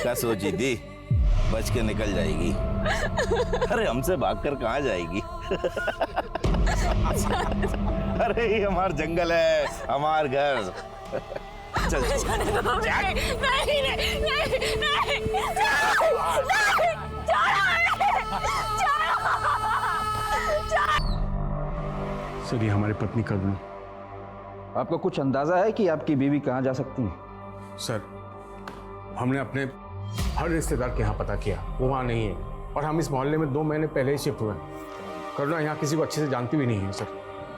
क्या सोची थी बच के निकल जाएगी? अरे हमसे भागकर कहाँ जाएगी? अरे ये हमार जंगल है, हमार घर। चल नहीं नहीं नहीं सर ये हमारी पत्नी करुणा। आपको कुछ अंदाजा है कि आपकी बीवी कहाँ जा सकती है? सर हमने अपने हर रिश्तेदार के यहाँ पता किया, वो वहाँ नहीं है। और हम इस मोहल्ले में 2 महीने पहले ही शिफ्ट हुए हैं। करुणा यहाँ किसी को अच्छे से जानती भी नहीं है सर।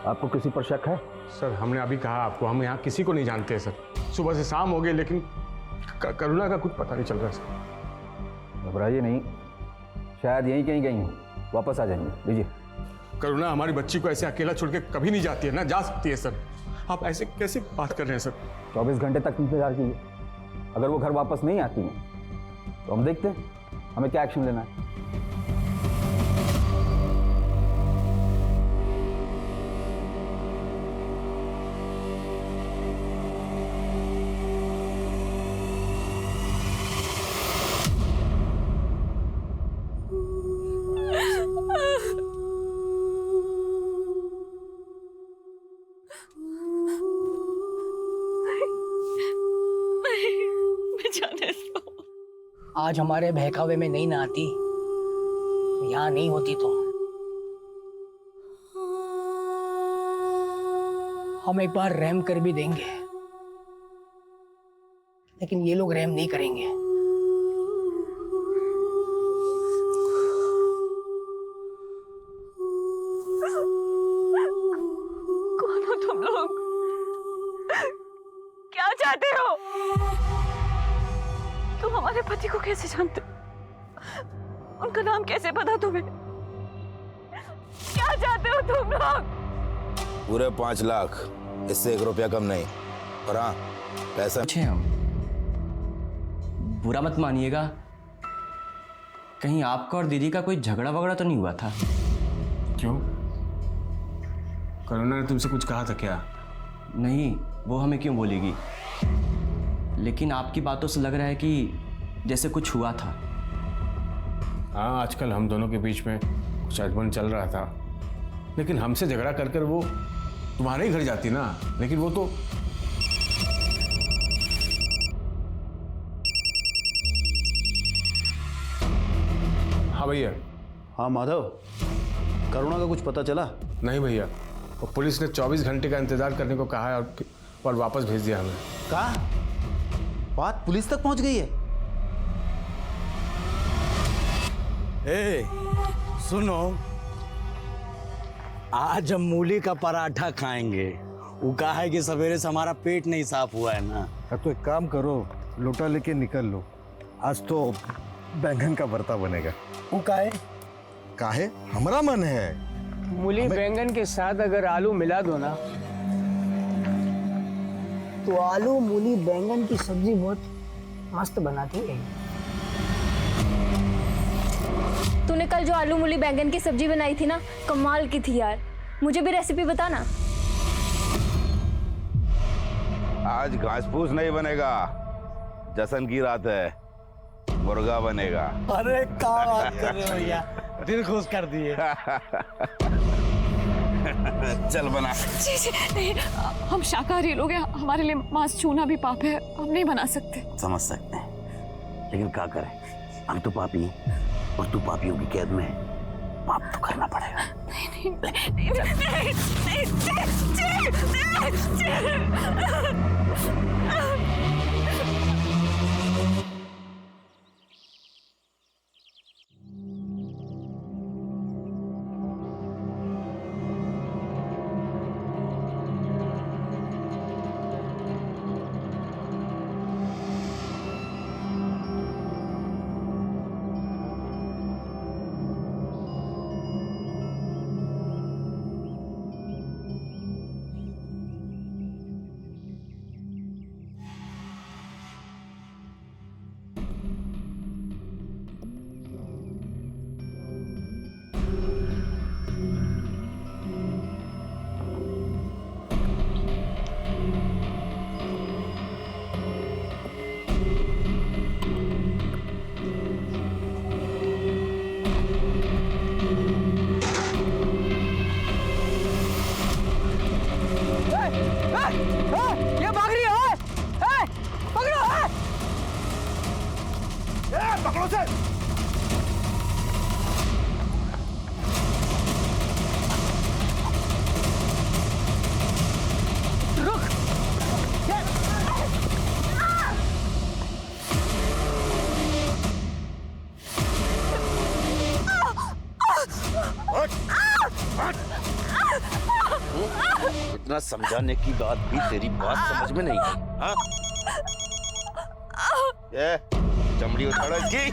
आपको किसी पर शक है? सर हमने अभी कहा आपको, हम यहाँ किसी को नहीं जानते हैं सर। सुबह से शाम हो गई लेकिन करुणा का कुछ पता नहीं चल रहा सर। घबराइए नहीं, शायद यहीं कहीं गई हूँ, वापस आ जाएंगे। लीजिए। करुणा हमारी बच्ची को ऐसे अकेला छोड़ के कभी नहीं जाती है, ना जा सकती है सर। आप ऐसे कैसे बात कर रहे हैं सर? 24 घंटे तक इंतजार कीजिए। अगर वो घर वापस नहीं आती हैं तो हम देखते हैं हमें क्या एक्शन लेना है। आज हमारे बहकावे में नहीं ना आती, यहाँ नहीं होती तो हम एक बार रहम कर भी देंगे, लेकिन ये लोग रहम नहीं करेंगे। कौन हो तुम लोग? क्या चाहते हो? तुम हमारे पति को कैसे जानते? उनका नाम कैसे पता तुम्हें? क्या चाहते हो तुम लोग? पूरे 5 लाख, इससे 1 रुपया कम नहीं। और हाँ, पैसा अच्छे हम, बुरा मत मानिएगा, कहीं आपका और दीदी का कोई झगड़ा वगड़ा तो नहीं हुआ था? क्यों? करुणा ने तुमसे कुछ कहा था क्या? नहीं, वो हमें क्यों बोलेगी, लेकिन आपकी बातों से लग रहा है कि जैसे कुछ हुआ था। हाँ, आजकल हम दोनों के बीच में कुछ अनबन चल रहा था, लेकिन हमसे झगड़ा कर कर वो तुम्हारे ही घर जाती ना। लेकिन वो तो हाँ भैया। हाँ माधव, करुणा का कुछ पता चला? नहीं भैया, और पुलिस ने 24 घंटे का इंतजार करने को कहा है और वापस भेज दिया हमें। कहा? बात पुलिस तक पहुंच गई है? ए, सुनो, आज हम मूली का पराठा खाएंगे। वो कहा है कि सवेरे से हमारा पेट नहीं साफ हुआ है ना। तो एक काम करो, लोटा लेके निकल लो, आज तो बैंगन का भरता बनेगा। वो काहे? काहे? हमारा मन है। मूली बैंगन के साथ अगर आलू मिला दो ना, तो आलू मूली बैंगन की सब्जी बहुत मस्त बनाती है। तूने कल जो आलू मूली बैंगन की सब्जी बनाई थी ना, कमाल की थी यार। मुझे भी रेसिपी बता ना। आज घास फूस नहीं बनेगा, जश्न की रात है, मुर्गा बनेगा। अरे क्या बात कर रहे हो भैया, दिल खुश कर दिए। चल बना। जी जी नहीं, हम शाकाहारी लोग हैं, हमारे लिए मांस छूना भी पाप है, हम नहीं बना सकते। समझ सकते हैं, लेकिन क्या करें, हम तो पापी हैं और तू पापियों की कैद में है। पाप तो करना पड़ेगा। नहीं नहीं नहीं इतना समझाने की बात भी तेरी बात समझ में नहीं आई। हाँ? ये चमड़ी उतारो इसकी।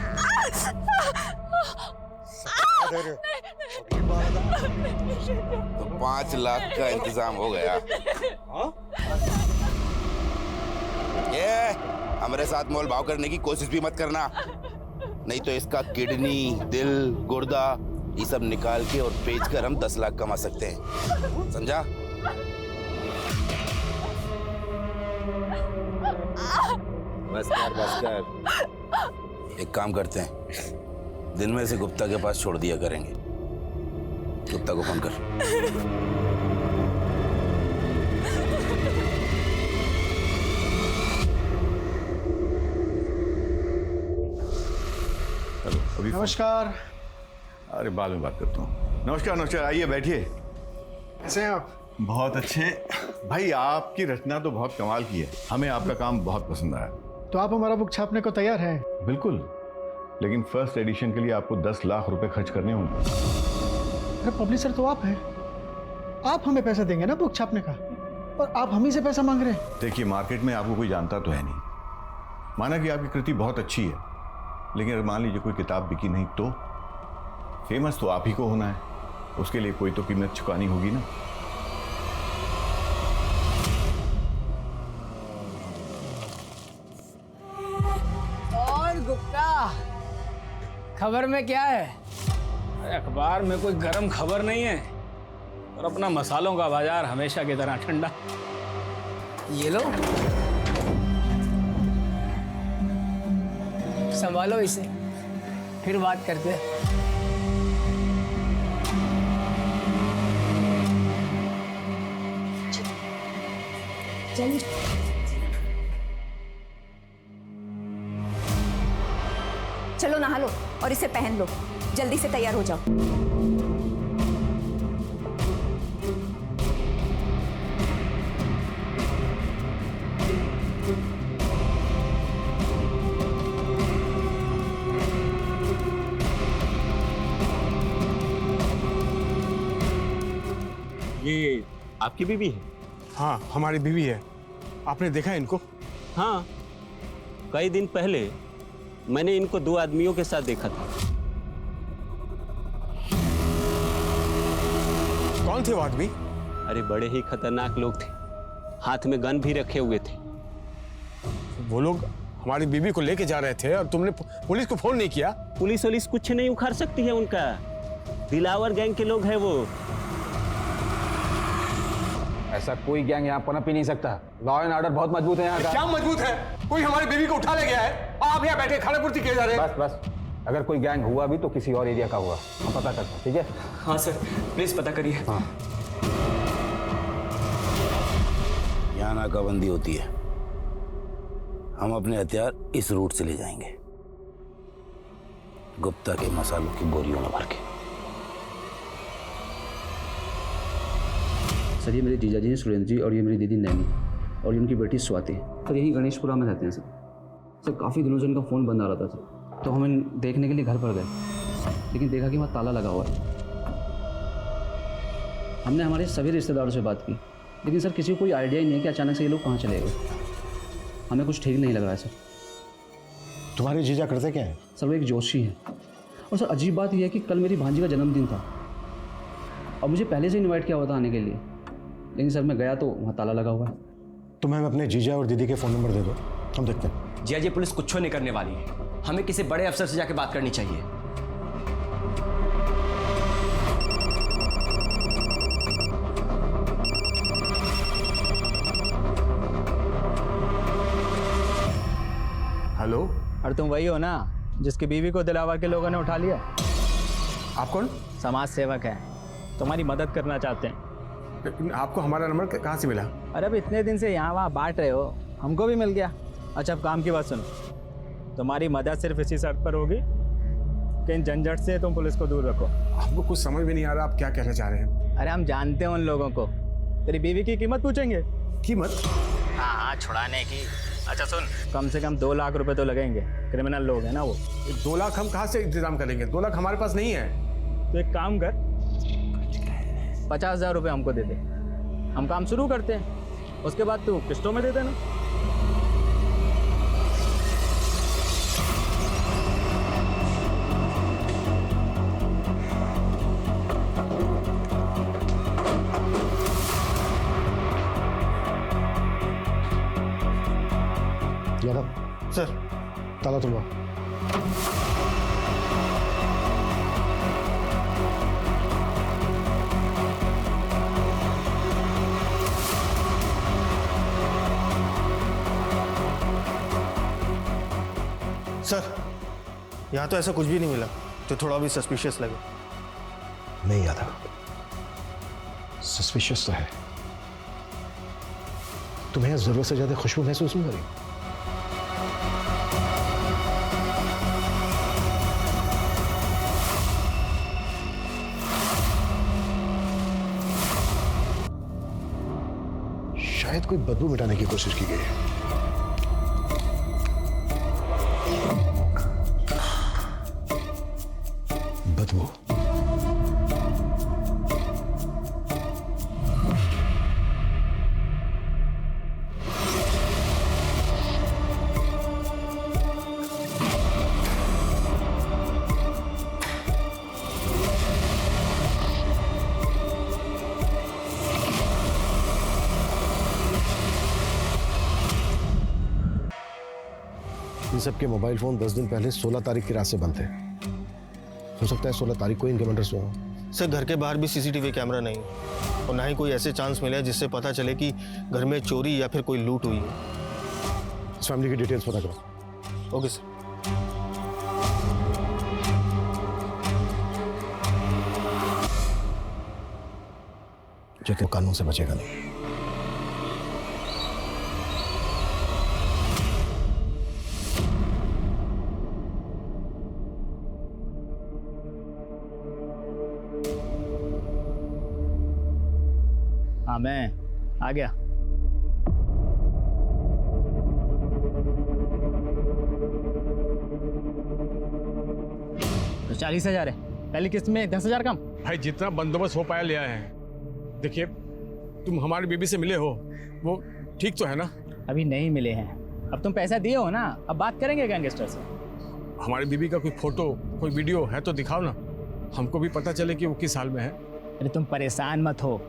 तो 5 लाख का इंतजाम हो गया। ये हमारे साथ मोल भाव करने की कोशिश भी मत करना, नहीं तो इसका किडनी, दिल, गुर्दा ये सब निकाल के और बेच कर हम 10 लाख कमा सकते हैं, समझा? बस कर। एक काम करते हैं, दिन में से गुप्ता के पास छोड़ दिया करेंगे। गुप्ता को फोन कर। नमस्कार। अरे बाद में बात करता हूँ। नमस्कार नमस्कार, आइए बैठिए। कैसे हैं आप? बहुत अच्छे भाई, आपकी रचना तो बहुत कमाल की है, हमें आपका काम बहुत पसंद आया। तो आप हमारा बुक छापने को तैयार हैं? बिल्कुल, लेकिन फर्स्ट एडिशन के लिए आपको 10 लाख रुपए खर्च करने होंगे। अरे पब्लिशर तो आप हैं, आप हमें पैसा देंगे ना बुक छापने का, और आप हम ही से पैसा मांग रहे हैं। देखिए, मार्केट में आपको कोई जानता तो है नहीं। माना कि आपकी कृति बहुत अच्छी है, लेकिन अगर मान लीजिए कोई किताब बिकी नहीं तो फेमस तो आप ही को होना है, उसके लिए कोई तो कीमत चुकानी होगी ना। और गुप्ता, खबर में क्या है? अखबार में कोई गर्म खबर नहीं है, और अपना मसालों का बाजार हमेशा की तरह ठंडा। ये लो, संभालो इसे, फिर बात करते हैं। चलो नहा लो और इसे पहन लो, जल्दी से तैयार हो जाओ। ये आपकी बीवी है? हाँ, हमारी बीवी है। आपने देखा इनको? हाँ, कई दिन पहले मैंने इनको 2 आदमियों के साथ देखा था। कौन थे वो आदमी? अरे बड़े ही खतरनाक लोग थे, हाथ में गन भी रखे हुए थे। वो लोग हमारी बीवी को लेके जा रहे थे और तुमने पुलिस को फोन नहीं किया? पुलिस वुलिस कुछ नहीं उखाड़ सकती है उनका, दिलावर गैंग के लोग हैं वो। ऐसा कोई गैंग यहाँ पनप ही नहीं सकता। लॉ एंड ऑर्डर बहुत मजबूत है यहाँ का। क्या मजबूत है? कोई हमारी बीवी को उठा ले गया है, आप यहाँ बैठे खाने पूर्ति किए जा रहे हैं। बस बस, अगर कोई गैंग हुआ भी तो किसी और एरिया का हुआ, हम पता करते हैं, ठीक है? हाँ सर, प्लीज पता करिए। हाँ। यहाँ नाकाबंदी होती है, हम अपने हथियार इस रूट से ले जाएंगे, गुप्ता के मसालों की बोरियों में भर के। सर ये मेरे जीजा जी सुरेंद्र जी, और ये मेरी दीदी नैनी, और ये उनकी बेटी स्वाति। सर यही गणेशपुरा में रहते हैं सर। काफ़ी दिनों से इनका फ़ोन बंद आ रहा था सर, तो हम देखने के लिए घर पर गए, लेकिन देखा कि वहाँ ताला लगा हुआ है। हमने हमारे सभी रिश्तेदारों से बात की, लेकिन सर किसी को कोई आइडिया ही नहीं है कि अचानक से ये लोग कहाँ चले गए। हमें कुछ ठीक नहीं लग रहा है सर। तुम्हारे जीजा करते क्या है? सर वो एक जोशी है, और सर अजीब बात यह है कि कल मेरी भांजी का जन्मदिन था, और मुझे पहले से इन्वाइट किया हुआ था आने के लिए, लेकिन सर मैं गया तो वहाँ ताला लगा हुआ है। तुम्हें अपने जीजा और दीदी के फ़ोन नंबर दे दो, हम देखते हैं। जी जी, पुलिस कुछ नहीं करने वाली है, हमें किसी बड़े अफसर से जाके बात करनी चाहिए। हेलो, और तुम वही हो ना जिसकी बीवी को दिलावर के लोगों ने उठा लिया? आप कौन? समाज सेवक है, तुम्हारी मदद करना चाहते हैं। लेकिन आपको हमारा नंबर कहाँ से मिला? अरे अब इतने दिन से यहाँ वहाँ बांट रहे हो, हमको भी मिल गया। अच्छा अब काम की बात सुनो, तुम्हारी मदद सिर्फ इसी शर्त पर होगी कि इन झंझट से तुम पुलिस को दूर रखो। आपको कुछ समझ में नहीं आ रहा, आप क्या कहना चाह रहे हैं? अरे हम जानते हैं उन लोगों को, तेरी बीवी की कीमत पूछेंगे। कीमत? हाँ, छुड़ाने की। अच्छा सुन, कम से कम 2 लाख रुपए तो लगेंगे, क्रिमिनल लोग हैं ना वो। 2 लाख हम कहाँ से इंतजाम करेंगे? 2 लाख हमारे पास नहीं है। तो एक काम कर, 50,000 रुपये हमको दे दे, हम काम शुरू करते हैं, उसके बाद तू किस्तों में दे देना। यादव सर, ताला तोड़वा। सर, यहाँ तो ऐसा कुछ भी नहीं मिला जो थोड़ा भी सस्पिशियस लगे। नहीं यादव, सस्पिशियस तो है। तुम्हें यहाँ जरूरत से ज्यादा खुशबू महसूस नहीं हो रही? शायद कोई बदबू मिटाने की कोशिश की गई है। बदबू। इन सबके मोबाइल फोन 10 दिन पहले 16 तारीख की रात से बंद थे। हो सकता है 16 तारीख को इनके मेंटर्स हो। सर, घर के बाहर भी सीसीटीवी कैमरा नहीं है और ना ही कोई ऐसे चांस मिले जिससे पता चले कि घर में चोरी या फिर कोई लूट हुई है। इस फैमिली की डिटेल्स पता करो। Okay sir. जो कि कानून से बचेगा नहीं। हाँ, मैं आ गया। तो 40,000 है, पहली किस्त में 10,000 कम। भाई जितना बंदोबस्त हो पाया लिया है। देखिए, तुम हमारी बीबी से मिले हो, वो ठीक तो है ना? अभी नहीं मिले हैं। अब तुम पैसा दिए हो ना, अब बात करेंगे गैंगस्टर से। हमारी बीबी का कोई फोटो, कोई वीडियो है तो दिखाओ ना, हमको भी पता चले कि वो किस हाल में है। अरे तुम परेशान मत हो,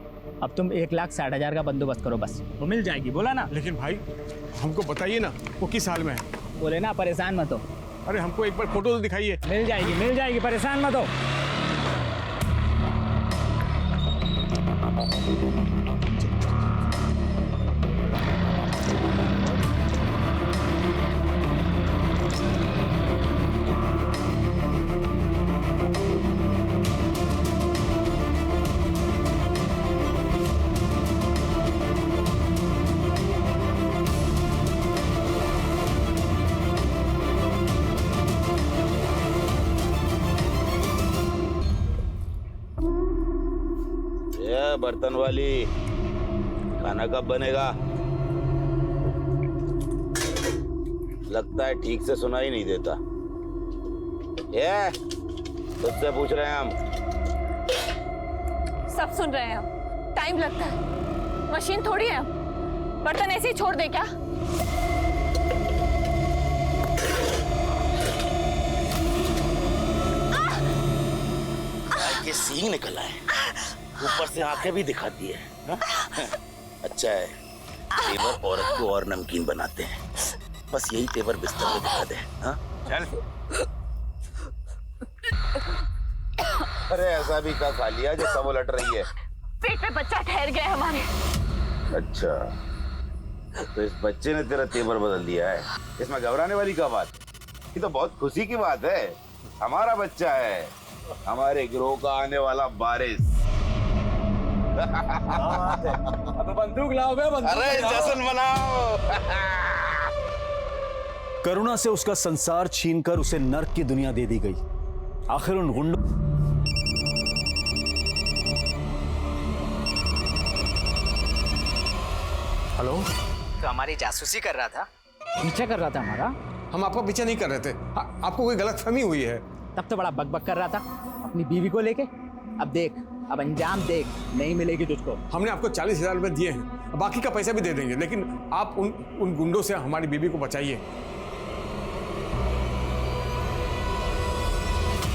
अब तुम 1,60,000 का बंदोबस्त करो बस, वो मिल जाएगी। बोला ना। लेकिन भाई हमको बताइए ना वो किस हाल में है। बोले ना परेशान मत हो। अरे हमको एक बार फोटो तो दिखाइए। मिल जाएगी, परेशान मत हो। बर्तन वाली, खाना कब बनेगा? लगता है ठीक से सुना ही नहीं देता। ये तुझसे पूछ रहे हैं हम। सब सुन रहे हैं हम। टाइम लगता है, मशीन थोड़ी है हम। बर्तन ऐसे ही छोड़ दे क्या? ये सींग निकला है, ऊपर से आंखें भी दिखाती है ना? अच्छा है, तेवर औरत को और नमकीन बनाते हैं। बस यही तेवर बिस्तर पे दिखा दे। हाँ? चल। अरे ऐसा भी क्या खा लिया जो सब उलट रही है? पेट में बच्चा ठहर गया हमारे। अच्छा, तो इस बच्चे ने तेरा तेवर बदल दिया है। इसमें घबराने वाली क्या बात? ये तो बहुत खुशी की बात है। हमारा बच्चा है, हमारे गिरोह का आने वाला बारिश। अब बंदूक लाओगे? अरे जश्न मनाओ। करुणा से उसका संसार छीनकर उसे नर्क की दुनिया दे दी गई। आखिर उन गुंडों। हेलो, तो हमारी जासूसी कर रहा था, पीछा कर रहा था हमारा। हम आपका पीछा नहीं कर रहे थे। आपको कोई गलतफहमी हुई है। तब तो बड़ा बकबक कर रहा था अपनी बीवी को लेके। अब देख, अब अंजाम देख, नहीं मिलेगी तुझको। हमने आपको 40,000 रुपये दिए हैं, बाकी का पैसा भी दे देंगे, लेकिन आप उन गुंडों से हमारी बीबी को बचाइए।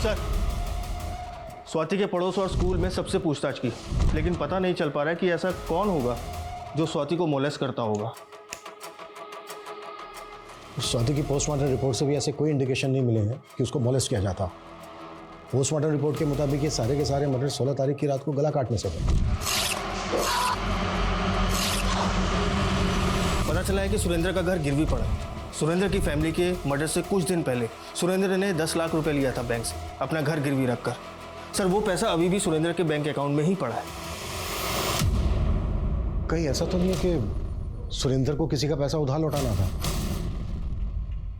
सर, स्वाति के पड़ोस और स्कूल में सबसे पूछताछ की, लेकिन पता नहीं चल पा रहा है कि ऐसा कौन होगा जो स्वाति को मोलेस्ट करता होगा। स्वाति की पोस्टमार्टम रिपोर्ट से भी ऐसे कोई इंडिकेशन नहीं मिले हैं कि उसको मोलेस्ट किया जाता। पोस्टमार्टम रिपोर्ट के मुताबिक ये सारे के सारे मर्डर 16 तारीख की रात को गला काटने से हुए। पता चला है कि सुरेंद्र का घर गिरवी पड़ा है। सुरेंद्र की फैमिली के मर्डर से कुछ दिन पहले सुरेंद्र ने 10 लाख रुपए लिया था बैंक से, अपना घर गिरवी रखकर। सर, वो पैसा अभी भी सुरेंद्र के बैंक अकाउंट में ही पड़ा है। कहीं ऐसा तो नहीं है कि सुरेंद्र को किसी का पैसा उधार लौटाना था?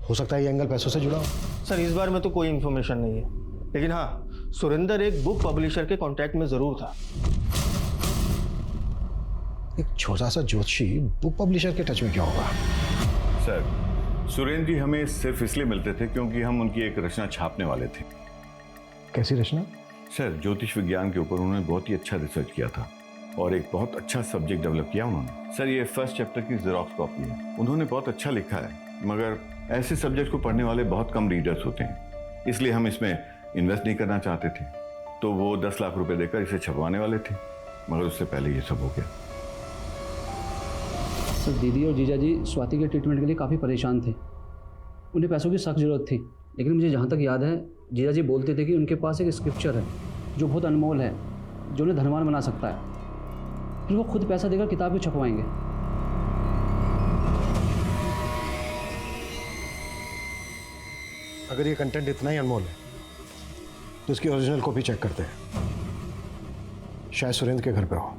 हो सकता है ये एंगल पैसों से जुड़ा हो। सर, इस बार में तो कोई इन्फॉर्मेशन नहीं है, लेकिन हाँ, सुरेंद्र एक बुक पब्लिशर के कांटेक्ट में जरूर था। एक छोटा सा ज्योतिषी बुक पब्लिशर के टच में क्यों होगा? सर, सुरेंद्र जी हमें सिर्फ इसलिए मिलते थे क्योंकि हम उनकी एक रचना छापने वाले थे। कैसी रचना? सर, ज्योतिष विज्ञान के ऊपर उन्होंने बहुत ही अच्छा रिसर्च किया था और एक बहुत अच्छा सब्जेक्ट डेवलप किया उन्होंने। सर, ये फर्स्ट चैप्टर की जेरॉक्स कॉपी है। उन्होंने बहुत अच्छा लिखा है, मगर ऐसे सब्जेक्ट को पढ़ने वाले बहुत कम रीडर्स होते हैं, इसलिए हम इसमें इन्वेस्ट नहीं करना चाहते थे। तो वो 10 लाख रुपए देकर इसे छपवाने वाले थे, मगर उससे पहले ये सब हो गया। सर, दीदी और जीजा जी स्वाति के ट्रीटमेंट के लिए काफ़ी परेशान थे। उन्हें पैसों की सख्त ज़रूरत थी, लेकिन मुझे जहाँ तक याद है जीजा जी बोलते थे कि उनके पास एक स्क्रिप्चर है जो बहुत अनमोल है, जो उन्हें धनवान बना सकता है। फिर वो खुद पैसा देकर किताब भी छपवाएंगे। अगर ये कंटेंट इतना ही अनमोल है तो इसकी ओरिजिनल कॉपी चेक करते हैं। शायद सुरेंद्र के घर पे हो।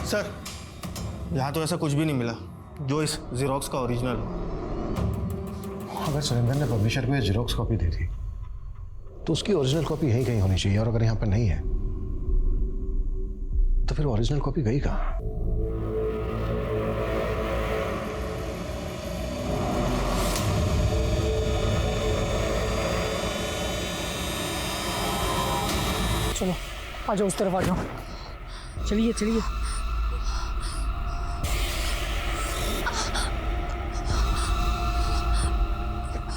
सर, यहाँ तो ऐसा कुछ भी नहीं मिला जो इस जेरॉक्स का ओरिजिनल हो। अगर सुरेंद्र ने पब्लिशर को ये जेरॉक्स कॉपी दी थी तो उसकी ओरिजिनल कॉपी यहीं कहीं होनी चाहिए, और अगर यहाँ पर नहीं है तो फिर ओरिजिनल कॉपी गई कहाँ? चलो आ जाओ, उस तरफ आ जाओ। चलिए चलिए।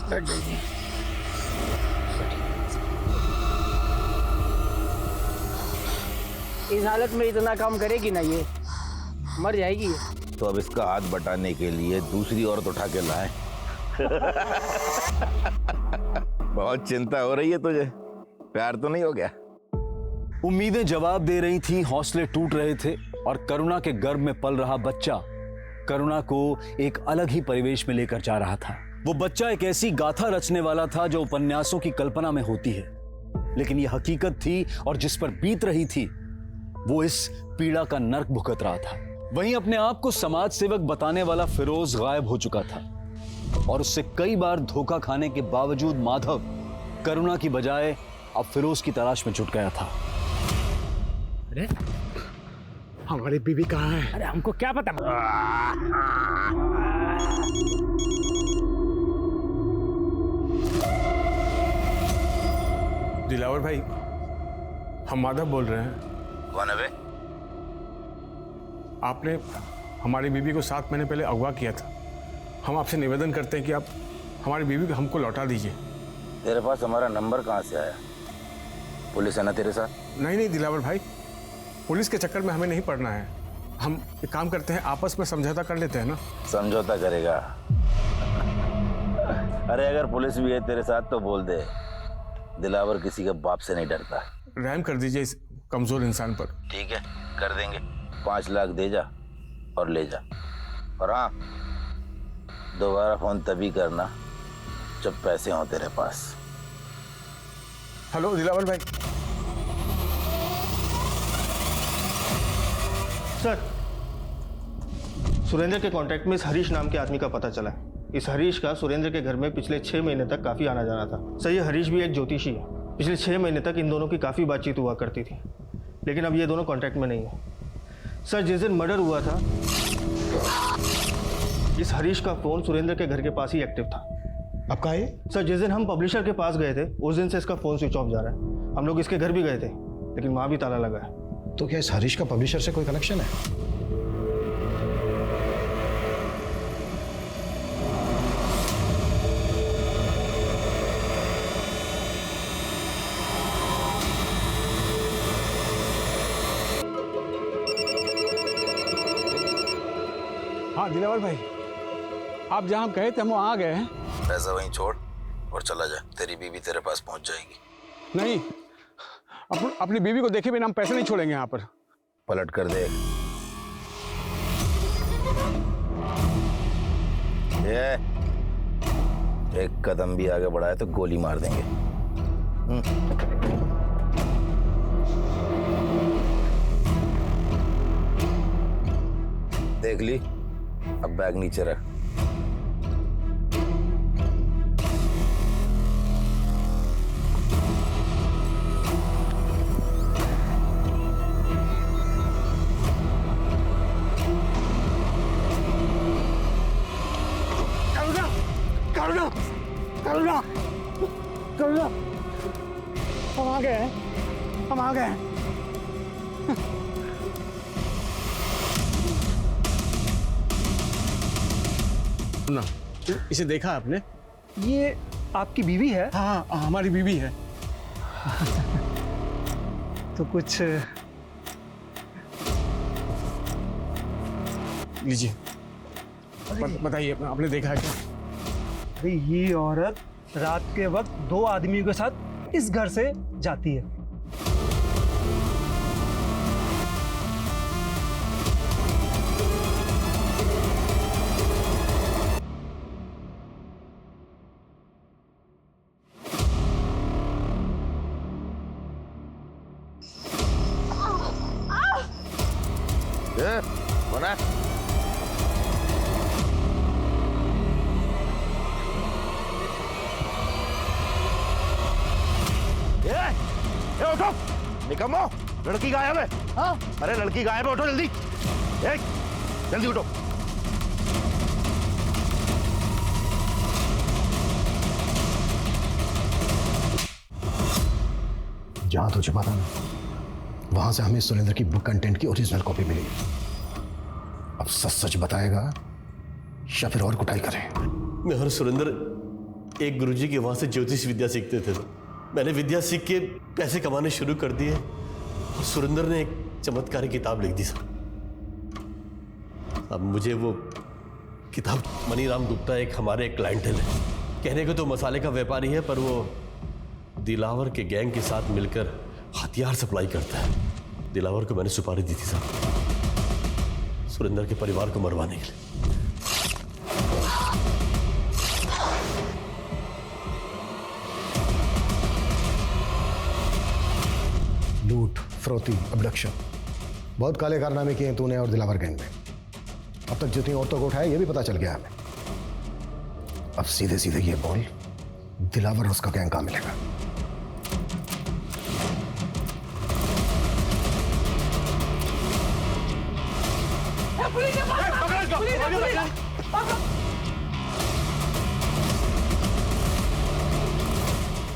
बैठ जाइए। इस हालत में इतना काम करेगी ना, ये मर जाएगी ये। तो अब इसका हाथ बटाने के लिए दूसरी औरत उठा के लाए। बहुत चिंता हो रही है तुझे, प्यार तो नहीं हो गया? उम्मीदें जवाब दे रही थी, हौसले टूट रहे थे, और करुणा के गर्भ में पल रहा बच्चा करुणा को एक अलग ही परिवेश में लेकर जा रहा था। वो बच्चा एक ऐसी गाथा रचने वाला था जो उपन्यासों की कल्पना में होती है, लेकिन ये हकीकत थी, और जिस पर बीत रही थी वो इस पीड़ा का नर्क भुगत रहा था। वहीं अपने आप को समाज सेवक बताने वाला फिरोज गायब हो चुका था, और उससे कई बार धोखा खाने के बावजूद माधव करुणा की बजाय अब फिरोज की तलाश में जुट गया था। अरे हमारी बीवी कहाँ है? अरे हमको क्या पता। दिलावर भाई, हम माधव बोल रहे हैं। कौन है बे? आपने हमारी बीवी को 7 महीने पहले अगवा किया था। हम आपसे निवेदन करते हैं कि आप हमारी बीवी को हमको लौटा दीजिए। तेरे पास हमारा नंबर कहाँ से आया? पुलिस है ना तेरे साथ? नहीं दिलावर भाई, पुलिस के चक्कर में हमें नहीं पड़ना है। हम एक काम करते हैं, आपस में समझौता कर लेते हैं ना। समझौता करेगा? अरे अगर पुलिस भी है तेरे साथ तो बोल दे, दिलावर किसी के बाप से नहीं डरता। रहम कर दीजिए इस कमजोर इंसान पर। ठीक है, कर देंगे। 5 लाख दे जा और ले जा। और हाँ, दोबारा फोन तभी करना जब पैसे हों तेरे पास। हेलो दिलावर भाई। सर, सुरेंद्र के कांटेक्ट में इस हरीश नाम के आदमी का पता चला है। इस हरीश का सुरेंद्र के घर में पिछले 6 महीने तक काफी आना जाना था। सर, ये हरीश भी एक ज्योतिषी है। पिछले 6 महीने तक इन दोनों की काफी बातचीत हुआ करती थी। लेकिन अब ये दोनों कांटेक्ट में नहीं है। सर जिस दिन मर्डर हुआ था इस हरीश का फ़ोन सुरेंद्र के घर के पास ही एक्टिव था। अब कहाँ है? सर जिस दिन हम पब्लिशर के पास गए थे उस दिन से इसका फ़ोन स्विच ऑफ जा रहा है। हम लोग इसके घर भी गए थे लेकिन वहाँ भी ताला लगा है। तो क्या इस हरीश का पब्लिशर से कोई कनेक्शन है? हाँ दिलावर भाई, आप जहाँ गए थे हम वहाँ आ गए हैं। पैसा वहीं छोड़ और चला जा, तेरी बीवी तेरे पास पहुंच जाएगी। नहीं, अपनी बीवी को देखे बिना हम पैसे नहीं छोड़ेंगे यहाँ पर। पलट कर दे। ये एक कदम भी आगे बढ़ाए तो गोली मार देंगे। देख ली, अब बैग नीचे रख। करुणा, हम आ गए हैं, हम आ गए हैं। ना, इसे देखा आपने? ये आपकी बीवी है? हाँ, हमारी बीवी है। तो कुछ लीजिए, बताइए, आपने देखा है क्या? अरे ये औरत रात के वक्त 2 आदमियों के साथ इस घर से जाती है। कौन है? उठो, निकम्मो, लड़की गायब है। हाँ? अरे लड़की गायब है, उठो जल्दी। जल्दी उठो। जहां तो छुपा था ना, वहां से हमें सुरेंद्र की बुक कंटेंट की ओरिजिनल कॉपी मिली। अब सच सच बताएगा या फिर और कुटाई करे? मैं और सुरेंद्र एक गुरुजी के वहां से ज्योतिष विद्या सीखते थे। मैंने विद्या सीख के पैसे कमाने शुरू कर दिए और सुरेंद्र ने एक चमत्कारी किताब लिख दी सर। अब मुझे वो किताब, मनीराम गुप्ता एक हमारे क्लाइंट है, कहने को तो मसाले का व्यापारी है पर वो दिलावर के गैंग के साथ मिलकर हथियार सप्लाई करता है। दिलावर को मैंने सुपारी दी थी साहब, सुरेंद्र के परिवार को मरवाने के लिए। लूट, फरोती, अबडक्शन, बहुत काले कारनामे किए हैं तूने और दिलावर गैंग में। अब तक जितनी औरतों को उठाया ये भी पता चल गया हमें। अब सीधे सीधे ये बोल, दिलावर उसका गैंग कहाँ मिलेगा?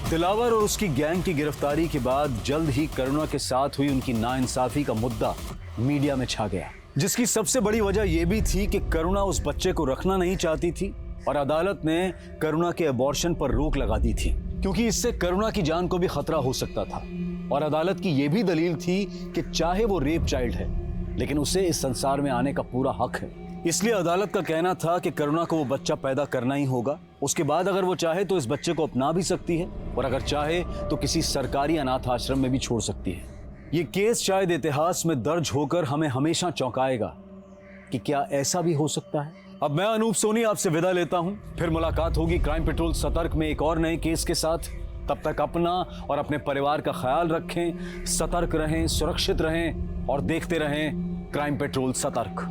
दिलावर और उसकी गैंग की गिरफ्तारी के बाद जल्द ही करुणा के साथ हुई उनकी नाइंसाफी का मुद्दा मीडिया में छा गया, जिसकी सबसे बड़ी वजह यह भी थी कि करुणा उस बच्चे को रखना नहीं चाहती थी और अदालत ने करुणा के अबॉर्शन पर रोक लगा दी थी, क्योंकि इससे करुणा की जान को भी खतरा हो सकता था। और अदालत की यह भी दलील थी कि चाहे वो रेप चाइल्ड है लेकिन उसे इस संसार में आने का पूरा हक है। इसलिए अदालत का कहना था कि करुणा को वो बच्चा पैदा करना ही होगा। उसके बाद अगर वो चाहे तो इस बच्चे को अपना भी सकती है और अगर चाहे तो किसी सरकारी अनाथ आश्रम में भी छोड़ सकती है। ये केस शायद इतिहास में दर्ज होकर हमें हमेशा चौंकाएगा कि क्या ऐसा भी हो सकता है। अब मैं अनूप सोनी आपसे विदा लेता हूं, फिर मुलाकात होगी क्राइम पेट्रोल सतर्क में एक और नए केस के साथ। तब तक अपना और अपने परिवार का ख्याल रखें, सतर्क रहें, सुरक्षित रहें और देखते रहें क्राइम पेट्रोल सतर्क।